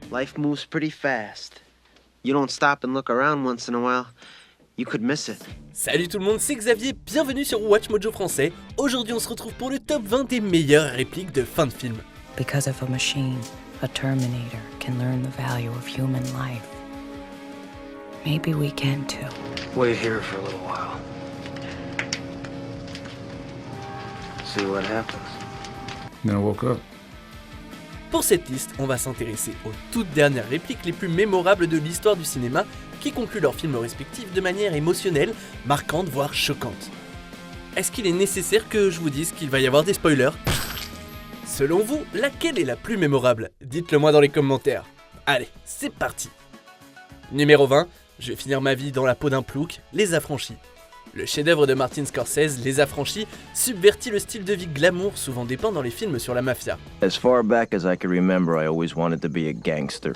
Life moves pretty fast. You don't stop and look around once in a while, you could miss it. Salut tout le monde, c'est Xavier, bienvenue sur Watch Mojo français. Aujourd'hui on se retrouve pour le top 20 des meilleures répliques de fin de film. Because if a machine, a Terminator, can learn the value of human life, maybe we can too. Wait here for a little while. See what happens. Then I woke up. Pour cette liste, on va s'intéresser aux toutes dernières répliques les plus mémorables de l'histoire du cinéma qui concluent leurs films respectifs de manière émotionnelle, marquante voire choquante. Est-ce qu'il est nécessaire que je vous dise qu'il va y avoir des spoilers ? Selon vous, laquelle est la plus mémorable ? Dites-le moi dans les commentaires. Allez, c'est parti. Numéro 20, je vais finir ma vie dans la peau d'un plouc, Les Affranchis. Le chef-d'œuvre de Martin Scorsese, Les Affranchis, subvertit le style de vie glamour souvent dépeint dans les films sur la mafia. As far back as I can remember, I always wanted to be a gangster.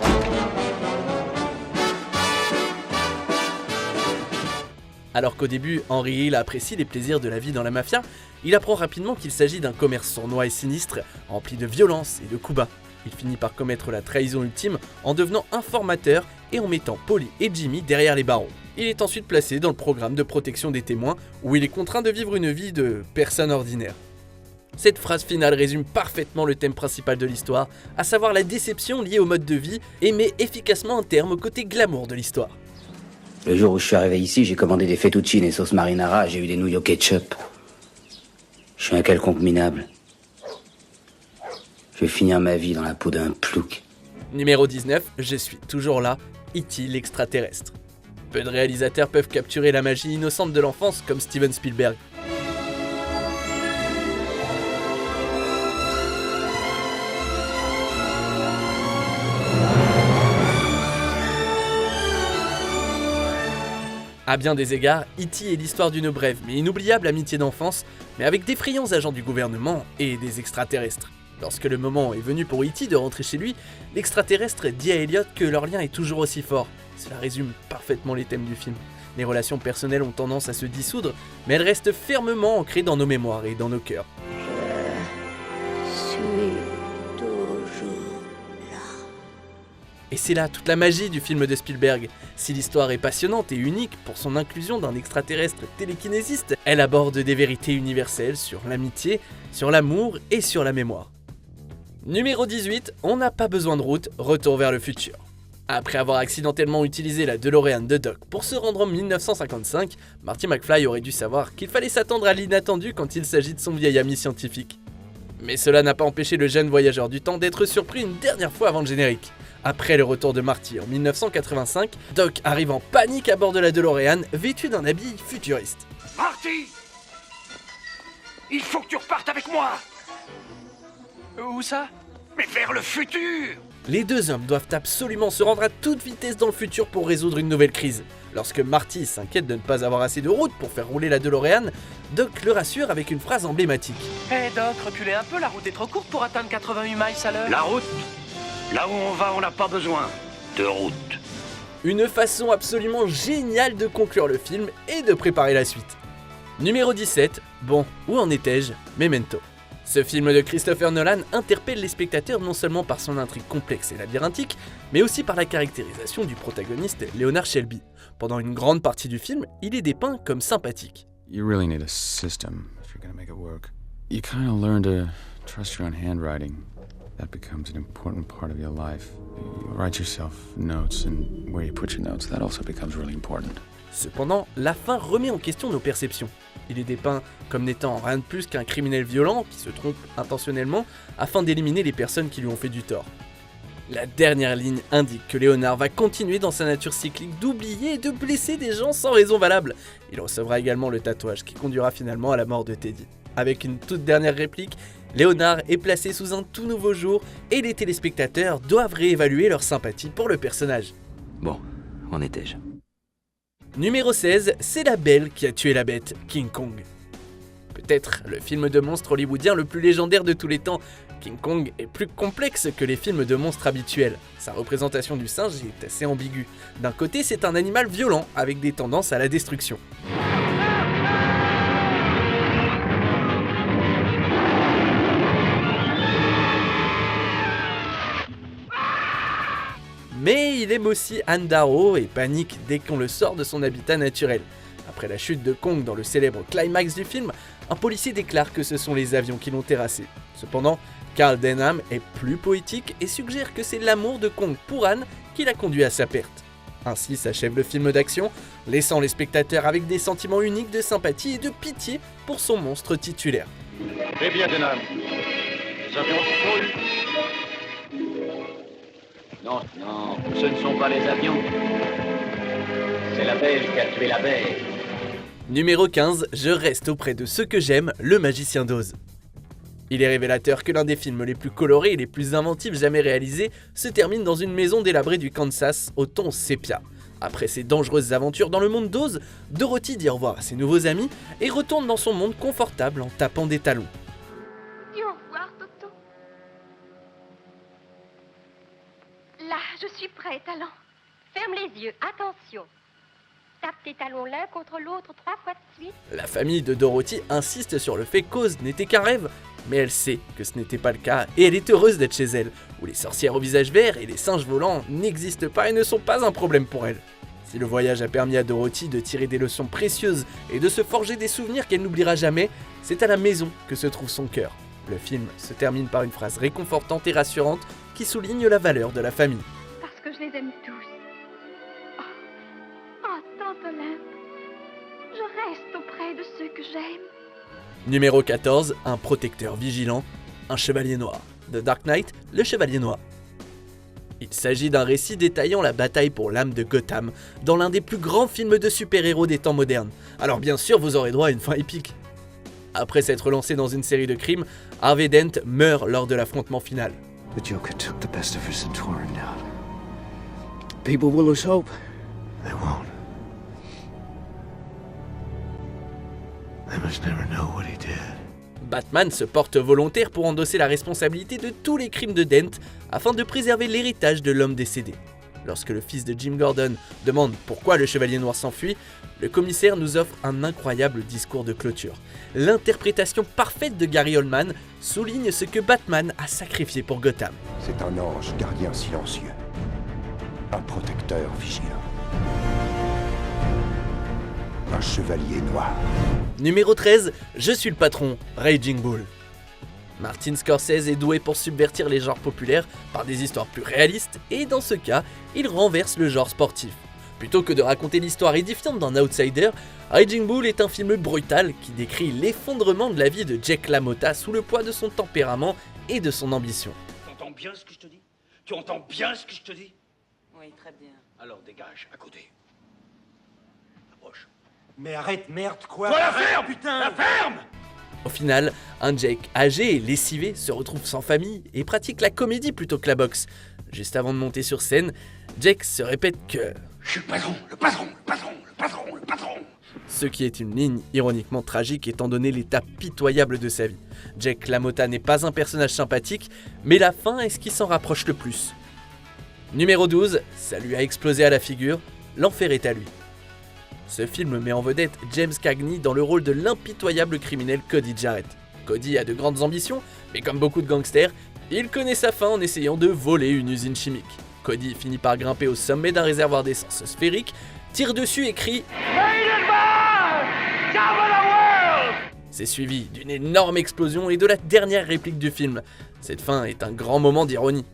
Alors qu'au début, Henry Hill apprécie les plaisirs de la vie dans la mafia, il apprend rapidement qu'il s'agit d'un commerce sournois et sinistre, rempli de violence et de coups bas. Il finit par commettre la trahison ultime en devenant informateur et en mettant Paulie et Jimmy derrière les barreaux. Il est ensuite placé dans le programme de protection des témoins où il est contraint de vivre une vie de personne ordinaire. Cette phrase finale résume parfaitement le thème principal de l'histoire, à savoir la déception liée au mode de vie et met efficacement un terme au côté glamour de l'histoire. Le jour où je suis arrivé ici, j'ai commandé des fettuccine et sauce marinara, j'ai eu des nouilles au ketchup. Je suis un quelconque minable. Je vais finir ma vie dans la peau d'un plouc. Numéro 19, je suis toujours là, E.T. l'extraterrestre. Peu de réalisateurs peuvent capturer la magie innocente de l'enfance comme Steven Spielberg. À bien des égards, E.T. est l'histoire d'une brève mais inoubliable amitié d'enfance, mais avec d'effrayants agents du gouvernement et des extraterrestres. Lorsque le moment est venu pour E.T. de rentrer chez lui, l'extraterrestre dit à Elliot que leur lien est toujours aussi fort. Cela résume parfaitement les thèmes du film. Les relations personnelles ont tendance à se dissoudre, mais elles restent fermement ancrées dans nos mémoires et dans nos cœurs. Je suis toujours là. Et c'est là toute la magie du film de Spielberg. Si l'histoire est passionnante et unique pour son inclusion d'un extraterrestre télékinésiste, elle aborde des vérités universelles sur l'amitié, sur l'amour et sur la mémoire. Numéro 18, on n'a pas besoin de route, retour vers le futur. Après avoir accidentellement utilisé la DeLorean de Doc pour se rendre en 1955, Marty McFly aurait dû savoir qu'il fallait s'attendre à l'inattendu quand il s'agit de son vieil ami scientifique. Mais cela n'a pas empêché le jeune voyageur du temps d'être surpris une dernière fois avant le générique. Après le retour de Marty en 1985, Doc arrive en panique à bord de la DeLorean, vêtu d'un habit futuriste. Marty! Il faut que tu repartes avec moi! Où ça? Mais vers le futur! Les deux hommes doivent absolument se rendre à toute vitesse dans le futur pour résoudre une nouvelle crise. Lorsque Marty s'inquiète de ne pas avoir assez de route pour faire rouler la DeLorean, Doc le rassure avec une phrase emblématique. Hé Doc, reculez un peu, la route est trop courte pour atteindre 88 miles à l'heure. La route? Là où on va, on n'a pas besoin de route. Une façon absolument géniale de conclure le film et de préparer la suite. Numéro 17, bon, où en étais-je ? Memento. Ce film de Christopher Nolan interpelle les spectateurs non seulement par son intrigue complexe et labyrinthique, mais aussi par la caractérisation du protagoniste Leonard Shelby. Pendant une grande partie du film, il est dépeint comme sympathique. You really need a system if you're gonna make it work. You kind of learn to trust your own handwriting. That becomes an important part of your life. You write yourself notes, and where you put your notes, that also becomes really important. Cependant, la fin remet en question nos perceptions. Il est dépeint comme n'étant rien de plus qu'un criminel violent qui se trompe intentionnellement afin d'éliminer les personnes qui lui ont fait du tort. La dernière ligne indique que Léonard va continuer dans sa nature cyclique d'oublier et de blesser des gens sans raison valable. Il recevra également le tatouage qui conduira finalement à la mort de Teddy. Avec une toute dernière réplique, Léonard est placé sous un tout nouveau jour et les téléspectateurs doivent réévaluer leur sympathie pour le personnage. Bon, où en étais-je ? Numéro 16, c'est la belle qui a tué la bête, King Kong. Peut-être le film de monstre hollywoodien le plus légendaire de tous les temps, King Kong est plus complexe que les films de monstres habituels. Sa représentation du singe est assez ambiguë. D'un côté, c'est un animal violent avec des tendances à la destruction. mais il aime aussi Anne Darrow et panique dès qu'on le sort de son habitat naturel. Après la chute de Kong dans le célèbre climax du film, un policier déclare que ce sont les avions qui l'ont terrassé. Cependant, Carl Denham est plus poétique et suggère que c'est l'amour de Kong pour Anne qui l'a conduit à sa perte. Ainsi s'achève le film d'action, laissant les spectateurs avec des sentiments uniques de sympathie et de pitié pour son monstre titulaire. Eh bien, Denham, les avions sont eu. Non, ce ne sont pas les avions. C'est la belle qui a tué la belle. Numéro 15, je reste auprès de ceux que j'aime, Le Magicien d'Oz. Il est révélateur que l'un des films les plus colorés et les plus inventifs jamais réalisés se termine dans une maison délabrée du Kansas au ton sépia. Après ses dangereuses aventures dans le monde d'Oz, Dorothy dit au revoir à ses nouveaux amis et retourne dans son monde confortable en tapant des talons. Dis au revoir, Toto. Là, je suis prête, allons. Ferme les yeux, attention. Tape tes talons l'un contre l'autre 3 fois de suite. La famille de Dorothy insiste sur le fait qu'Oz n'était qu'un rêve, mais elle sait que ce n'était pas le cas et elle est heureuse d'être chez elle, où les sorcières au visage vert et les singes volants n'existent pas et ne sont pas un problème pour elle. Si le voyage a permis à Dorothy de tirer des leçons précieuses et de se forger des souvenirs qu'elle n'oubliera jamais, c'est à la maison que se trouve son cœur. Le film se termine par une phrase réconfortante et rassurante qui souligne la valeur de la famille. Parce que je les aime tous. Tante Olympe, je reste auprès de ceux que j'aime. Numéro 14, un protecteur vigilant, un chevalier noir. The Dark Knight, le chevalier noir. Il s'agit d'un récit détaillant la bataille pour l'âme de Gotham, dans l'un des plus grands films de super-héros des temps modernes. Alors bien sûr, vous aurez droit à une fin épique. Après s'être lancé dans une série de crimes, Harvey Dent meurt lors de l'affrontement final. The Joker took the best of her Centauran now. People will lose hope. They won't. They must never know what he did. Batman se porte volontaire pour endosser la responsabilité de tous les crimes de Dent afin de préserver l'héritage de l'homme décédé. Lorsque le fils de Jim Gordon demande pourquoi le Chevalier Noir s'enfuit, le commissaire nous offre un incroyable discours de clôture. L'interprétation parfaite de Gary Oldman souligne ce que Batman a sacrifié pour Gotham. C'est un ange gardien silencieux, un protecteur vigilant. Un chevalier noir. Numéro 13, je suis le patron, Raging Bull. Martin Scorsese est doué pour subvertir les genres populaires par des histoires plus réalistes et dans ce cas, il renverse le genre sportif. Plutôt que de raconter l'histoire édifiante d'un outsider, Raging Bull est un film brutal qui décrit l'effondrement de la vie de Jake LaMotta sous le poids de son tempérament et de son ambition. Tu entends bien ce que je te dis? Tu entends bien ce que je te dis? Oui, très bien. Alors dégage, à côté. Approche. Mais arrête, merde, quoi? Faut la ferme, putain! La ferme! Au final, un Jake âgé et lessivé se retrouve sans famille et pratique la comédie plutôt que la boxe. Juste avant de monter sur scène, Jake se répète que « Je suis le patron, le patron, le patron, le patron, le patron !» Ce qui est une ligne ironiquement tragique étant donné l'état pitoyable de sa vie. Jake LaMotta n'est pas un personnage sympathique, mais la fin est ce qui s'en rapproche le plus. Numéro 12, ça lui a explosé à la figure, l'enfer est à lui. Ce film met en vedette James Cagney dans le rôle de l'impitoyable criminel Cody Jarrett. Cody a de grandes ambitions, mais comme beaucoup de gangsters, il connaît sa fin en essayant de voler une usine chimique. Cody finit par grimper au sommet d'un réservoir d'essence sphérique, tire dessus et crie « C'est suivi d'une énorme explosion et de la dernière réplique du film. Cette fin est un grand moment d'ironie.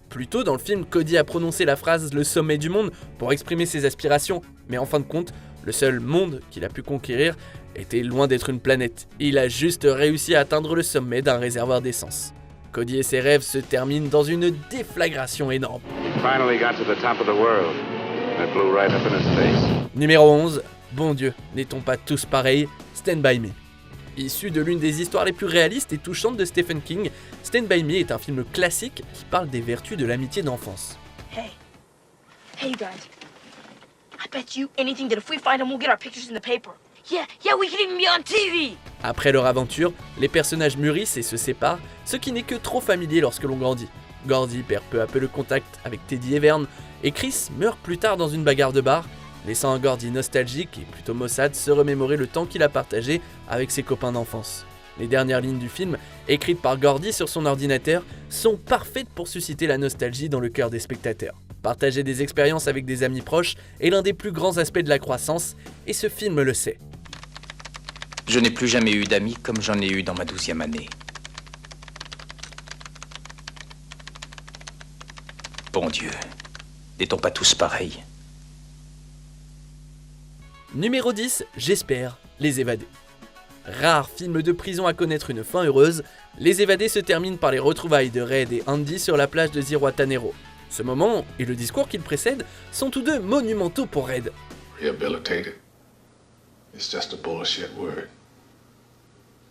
Plus tôt dans le film, Cody a prononcé la phrase « le sommet du monde » pour exprimer ses aspirations, mais en fin de compte, le seul monde qu'il a pu conquérir était loin d'être une planète. Il a juste réussi à atteindre le sommet d'un réservoir d'essence. Cody et ses rêves se terminent dans une déflagration énorme. Numéro 11, bon Dieu, n'est-on pas tous pareils? Stand By Me. Issu de l'une des histoires les plus réalistes et touchantes de Stephen King, Stand By Me est un film classique qui parle des vertus de l'amitié d'enfance. Hey you guys. I bet you anything that if we find him, we'll get our pictures in the paper. Yeah, we can even be on TV. Après leur aventure, les personnages mûrissent et se séparent, ce qui n'est que trop familier lorsque l'on grandit. Gordy perd peu à peu le contact avec Teddy et Vern, et Chris meurt plus tard dans une bagarre de bar, laissant un Gordy nostalgique et plutôt maussade se remémorer le temps qu'il a partagé avec ses copains d'enfance. Les dernières lignes du film, écrites par Gordy sur son ordinateur, sont parfaites pour susciter la nostalgie dans le cœur des spectateurs. Partager des expériences avec des amis proches est l'un des plus grands aspects de la croissance, et ce film le sait. Je n'ai plus jamais eu d'amis comme j'en ai eu dans ma 12e année. Bon Dieu, n'est-on pas tous pareils? Numéro 10, J'espère, Les Évadés. Rare film de prison à connaître une fin heureuse, Les Évadés se termine par les retrouvailles de Red et Andy sur la plage de Zihuatanejo. Ce moment et le discours qui le précède sont tous deux monumentaux pour Red. Rehabilitated. It's just a bullshit word.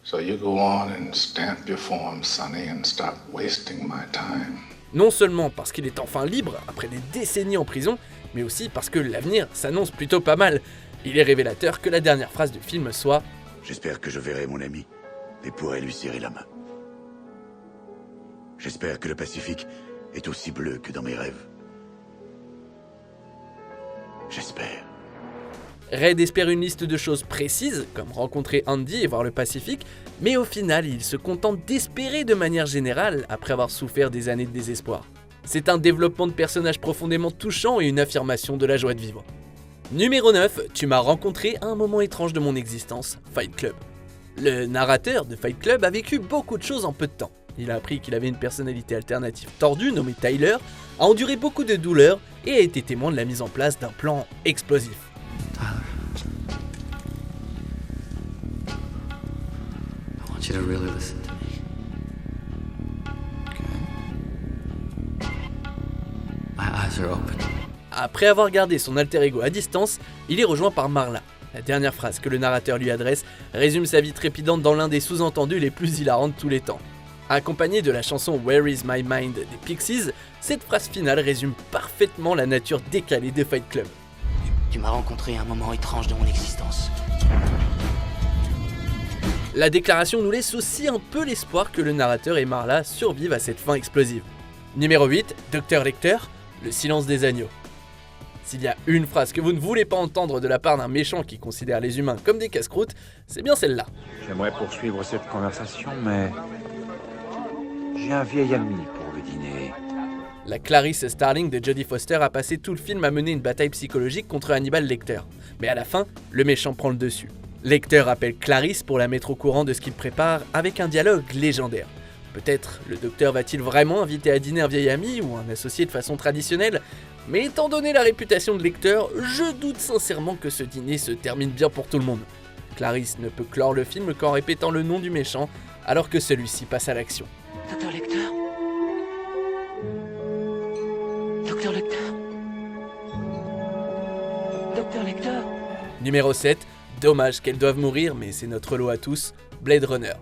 So you go on and stamp your form, Sonny, and stop wasting my time. Non seulement parce qu'il est enfin libre après des décennies en prison, mais aussi parce que l'avenir s'annonce plutôt pas mal. Il est révélateur que la dernière phrase du film soit « J'espère que je verrai mon ami et pourrai lui serrer la main. J'espère que le Pacifique est aussi bleu que dans mes rêves. J'espère. » Red espère une liste de choses précises, comme rencontrer Andy et voir le Pacifique, mais au final, il se contente d'espérer de manière générale après avoir souffert des années de désespoir. C'est un développement de personnage profondément touchant et une affirmation de la joie de vivre. Numéro 9, tu m'as rencontré à un moment étrange de mon existence, Fight Club. Le narrateur de Fight Club a vécu beaucoup de choses en peu de temps. Il a appris qu'il avait une personnalité alternative tordue nommée Tyler, a enduré beaucoup de douleurs et a été témoin de la mise en place d'un plan explosif. I want you to really listen to me. My eyes are open. Après avoir gardé son alter ego à distance, il est rejoint par Marla. La dernière phrase que le narrateur lui adresse résume sa vie trépidante dans l'un des sous-entendus les plus hilarants de tous les temps. Accompagnée de la chanson Where is my mind des Pixies, cette phrase finale résume parfaitement la nature décalée de Fight Club. Tu m'as rencontré à un moment étrange de mon existence. La déclaration nous laisse aussi un peu l'espoir que le narrateur et Marla survivent à cette fin explosive. Numéro 8, Dr Lecter, le silence des agneaux. S'il y a une phrase que vous ne voulez pas entendre de la part d'un méchant qui considère les humains comme des casse-croûtes, c'est bien celle-là. J'aimerais poursuivre cette conversation, mais j'ai un vieil ami pour le dîner. La Clarice Starling de Jodie Foster a passé tout le film à mener une bataille psychologique contre Hannibal Lecter. Mais à la fin, le méchant prend le dessus. Lecter appelle Clarice pour la mettre au courant de ce qu'il prépare avec un dialogue légendaire. Peut-être le docteur va-t-il vraiment inviter à dîner un vieil ami ou un associé de façon traditionnelle? Mais étant donné la réputation de Lecter, je doute sincèrement que ce dîner se termine bien pour tout le monde. Clarice ne peut clore le film qu'en répétant le nom du méchant, alors que celui-ci passe à l'action. Docteur Lecter. Docteur Lecter. Docteur Lecter. Numéro 7, dommage qu'elles doivent mourir, mais c'est notre lot à tous, Blade Runner.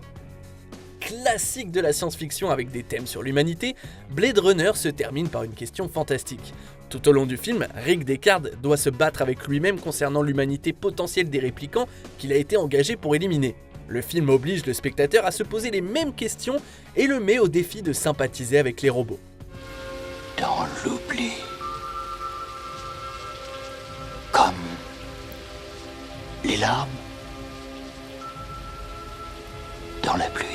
Classique de la science-fiction avec des thèmes sur l'humanité, Blade Runner se termine par une question fantastique. Tout au long du film, Rick Deckard doit se battre avec lui-même concernant l'humanité potentielle des réplicants qu'il a été engagé pour éliminer. Le film oblige le spectateur à se poser les mêmes questions et le met au défi de sympathiser avec les robots. Dans l'oubli. Comme les larmes dans la pluie.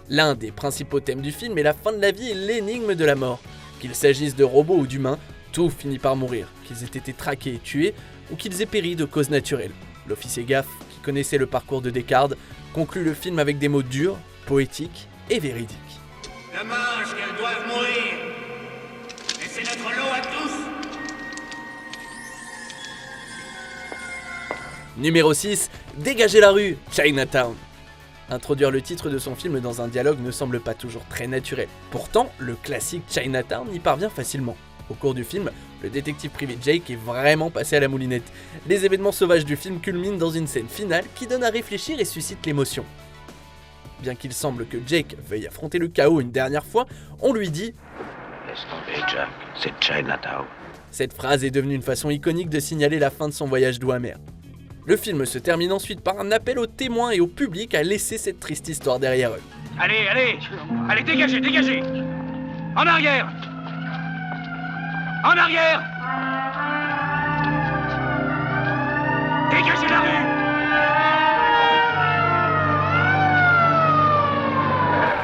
L'un des principaux thèmes du film est la fin de la vie et l'énigme de la mort. Qu'il s'agisse de robots ou d'humains, tout finit par mourir, qu'ils aient été traqués et tués, ou qu'ils aient péri de causes naturelles. L'officier Gaff, qui connaissait le parcours de Deckard, conclut le film avec des mots durs, poétiques et véridiques. Dommage qu'elles doivent mourir. Mais c'est notre lot à tous. Numéro 6, Dégagez la rue, Chinatown. Introduire le titre de son film dans un dialogue ne semble pas toujours très naturel. Pourtant, le classique Chinatown y parvient facilement. Au cours du film, le détective privé Jake est vraiment passé à la moulinette. Les événements sauvages du film culminent dans une scène finale qui donne à réfléchir et suscite l'émotion. Bien qu'il semble que Jake veuille affronter le chaos une dernière fois, on lui dit « Laisse tomber, Jack, c'est Chinatown ». Cette phrase est devenue une façon iconique de signaler la fin de son voyage doux amer. Le film se termine ensuite par un appel aux témoins et au public à laisser cette triste histoire derrière eux. Allez, allez, allez, dégagez, dégagez. En arrière. En arrière. Dégagez la rue.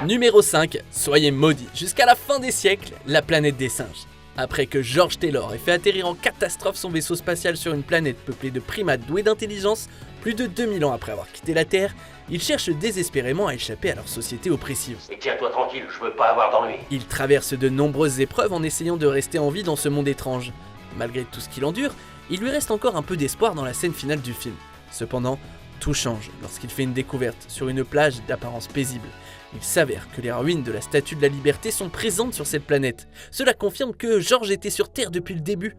Numéro 5, soyez maudits. Jusqu'à la fin des siècles, la planète des singes. Après que George Taylor ait fait atterrir en catastrophe son vaisseau spatial sur une planète peuplée de primates doués d'intelligence, plus de 2000 ans après avoir quitté la Terre, ils cherchent désespérément à échapper à leur société oppressive. Et tiens-toi tranquille, je veux pas avoir d'ennui. Ils traversent de nombreuses épreuves en essayant de rester en vie dans ce monde étrange. Malgré tout ce qu'il endure, il lui reste encore un peu d'espoir dans la scène finale du film. Cependant, tout change lorsqu'il fait une découverte sur une plage d'apparence paisible. Il s'avère que les ruines de la Statue de la Liberté sont présentes sur cette planète. Cela confirme que George était sur Terre depuis le début.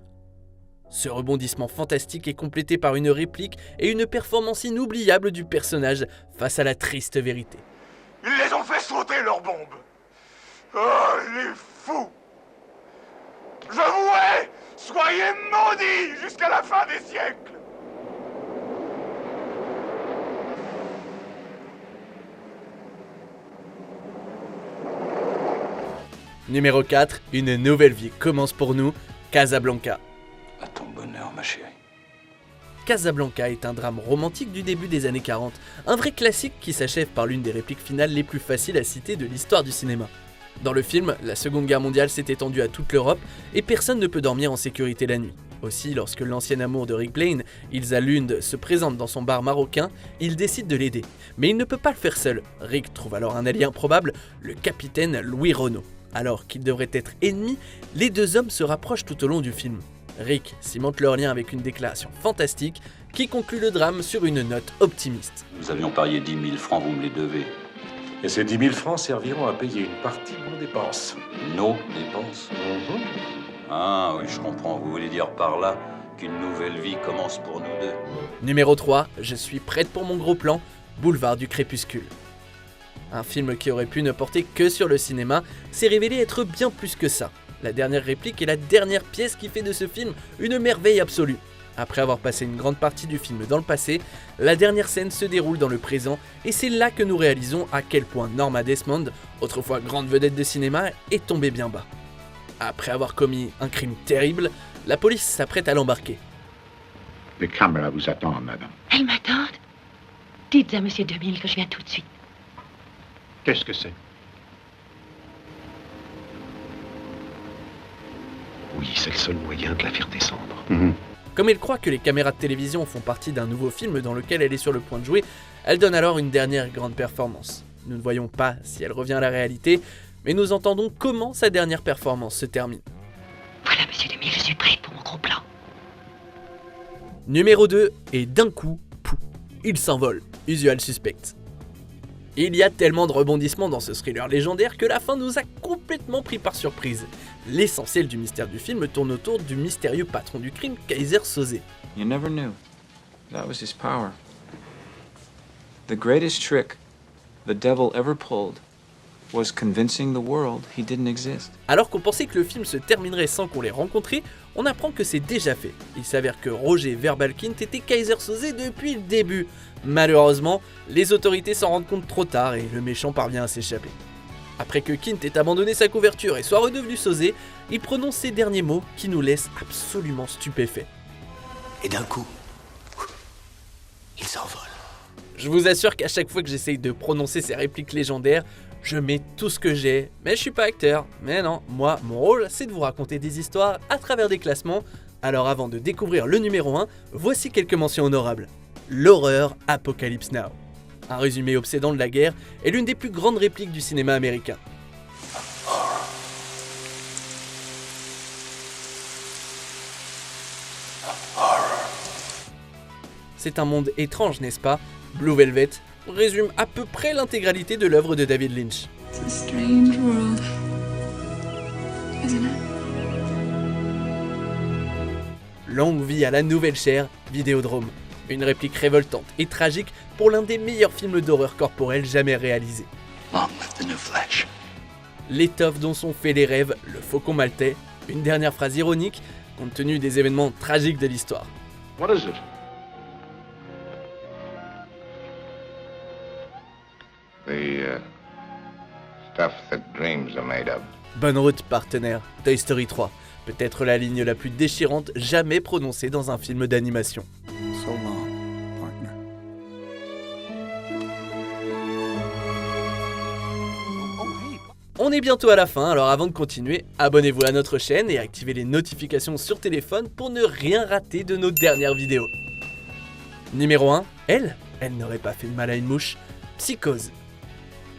Ce rebondissement fantastique est complété par une réplique et une performance inoubliable du personnage face à la triste vérité. Ils les ont fait sauter leurs bombes. Oh, les fous. Je vous hais. Soyez maudits jusqu'à la fin des siècles. Numéro 4, une nouvelle vie commence pour nous, Casablanca. À ton bonheur, ma chérie. Casablanca est un drame romantique du début des années 40, un vrai classique qui s'achève par l'une des répliques finales les plus faciles à citer de l'histoire du cinéma. Dans le film, la Seconde Guerre mondiale s'est étendue à toute l'Europe et personne ne peut dormir en sécurité la nuit. Aussi, lorsque l'ancien amour de Rick Blaine, Ilsa Lund, se présente dans son bar marocain, il décide de l'aider. Mais il ne peut pas le faire seul. Rick trouve alors un allié improbable, le capitaine Louis Renault. Alors qu'ils devraient être ennemis, les deux hommes se rapprochent tout au long du film. Rick cimente leur lien avec une déclaration fantastique qui conclut le drame sur une note optimiste. Nous avions parié 10 000 francs, vous me les devez. Et ces 10 000 francs serviront à payer une partie de nos dépenses. Nos dépenses? Ah oui, je comprends. Vous voulez dire par là qu'une nouvelle vie commence pour nous deux. Numéro 3, je suis prête pour mon gros plan, Boulevard du Crépuscule. Un film qui aurait pu ne porter que sur le cinéma s'est révélé être bien plus que ça. La dernière réplique est la dernière pièce qui fait de ce film une merveille absolue. Après avoir passé une grande partie du film dans le passé, la dernière scène se déroule dans le présent et c'est là que nous réalisons à quel point Norma Desmond, autrefois grande vedette de cinéma, est tombée bien bas. Après avoir commis un crime terrible, la police s'apprête à l'embarquer. Les caméras vous attendent, madame. Elles m'attendent. Dites à Monsieur 2000 que je viens tout de suite. Qu'est-ce que c'est? Oui, c'est le seul moyen de la faire descendre. Comme elle croit que les caméras de télévision font partie d'un nouveau film dans lequel elle est sur le point de jouer, elle donne alors une dernière grande performance. Nous ne voyons pas si elle revient à la réalité, mais nous entendons comment sa dernière performance se termine. Voilà, Monsieur 2000, je suis prête pour mon gros plan. Numéro 2, et d'un coup, pouf, il s'envole, Usual Suspect. Il y a tellement de rebondissements dans ce thriller légendaire que la fin nous a complètement pris par surprise. L'essentiel du mystère du film tourne autour du mystérieux patron du crime, Kaiser Soze. You never knew. That was his power. The greatest trick the devil ever pulled was convincing the world he didn't exist. Alors qu'on pensait que le film se terminerait sans qu'on l'ait rencontré, on apprend que c'est déjà fait. Il s'avère que Roger Verbalkint était Kaiser Soze depuis le début. Malheureusement, les autorités s'en rendent compte trop tard et le méchant parvient à s'échapper. Après que Kint ait abandonné sa couverture et soit redevenu Soze, il prononce ces derniers mots qui nous laissent absolument stupéfaits. Et d'un coup, il s'envole. Je vous assure qu'à chaque fois que j'essaye de prononcer ces répliques légendaires, je mets tout ce que j'ai, mais je suis pas acteur. Mais non, moi, mon rôle, c'est de vous raconter des histoires à travers des classements. Alors avant de découvrir le numéro 1, voici quelques mentions honorables. L'horreur Apocalypse Now. Un résumé obsédant de la guerre est l'une des plus grandes répliques du cinéma américain. C'est un monde étrange, n'est-ce pas? Blue Velvet résume à peu près l'intégralité de l'œuvre de David Lynch. It's a strange world, isn't it? Longue vie à la nouvelle chair, Vidéodrome. Une réplique révoltante et tragique pour l'un des meilleurs films d'horreur corporelle jamais réalisés. Long live the new flesh. L'étoffe dont sont faits les rêves, le faucon maltais. Une dernière phrase ironique, compte tenu des événements tragiques de l'histoire. What is it? The stuff that dreams are made of. Bonne route, partenaire. Toy Story 3. Peut-être la ligne la plus déchirante jamais prononcée dans un film d'animation. So long, partner. Oh, On est bientôt à la fin, alors avant de continuer, abonnez-vous à notre chaîne et activez les notifications sur téléphone pour ne rien rater de nos dernières vidéos. Numéro 1, elle n'aurait pas fait de mal à une mouche. Psychose.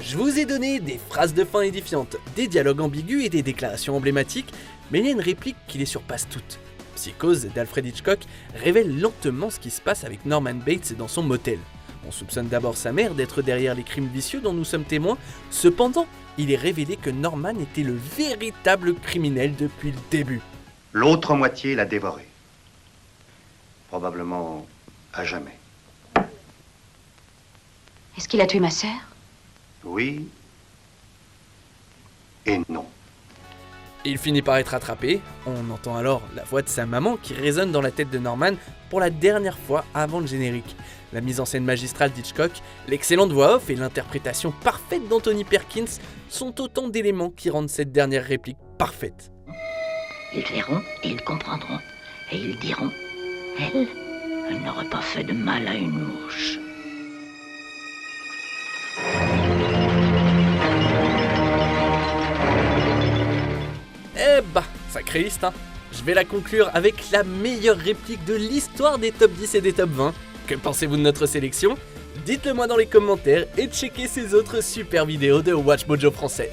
Je vous ai donné des phrases de fin édifiantes, des dialogues ambigus et des déclarations emblématiques, mais il y a une réplique qui les surpasse toutes. Psychose d'Alfred Hitchcock révèle lentement ce qui se passe avec Norman Bates dans son motel. On soupçonne d'abord sa mère d'être derrière les crimes vicieux dont nous sommes témoins, cependant, il est révélé que Norman était le véritable criminel depuis le début. L'autre moitié l'a dévoré. Probablement à jamais. Est-ce qu'il a tué ma sœur? Oui et non. Il finit par être attrapé, on entend alors la voix de sa maman qui résonne dans la tête de Norman pour la dernière fois avant le générique. La mise en scène magistrale d'Hitchcock, l'excellente voix off et l'interprétation parfaite d'Anthony Perkins sont autant d'éléments qui rendent cette dernière réplique parfaite. Ils verront et ils comprendront. Et ils diront, elle n'aurait pas fait de mal à une mouche. Eh bah, sacrée liste hein. Je vais la conclure avec la meilleure réplique de l'histoire des top 10 et des top 20. Que pensez-vous de notre sélection? Dites-le moi dans les commentaires et checkez ces autres super vidéos de Watch Mojo français.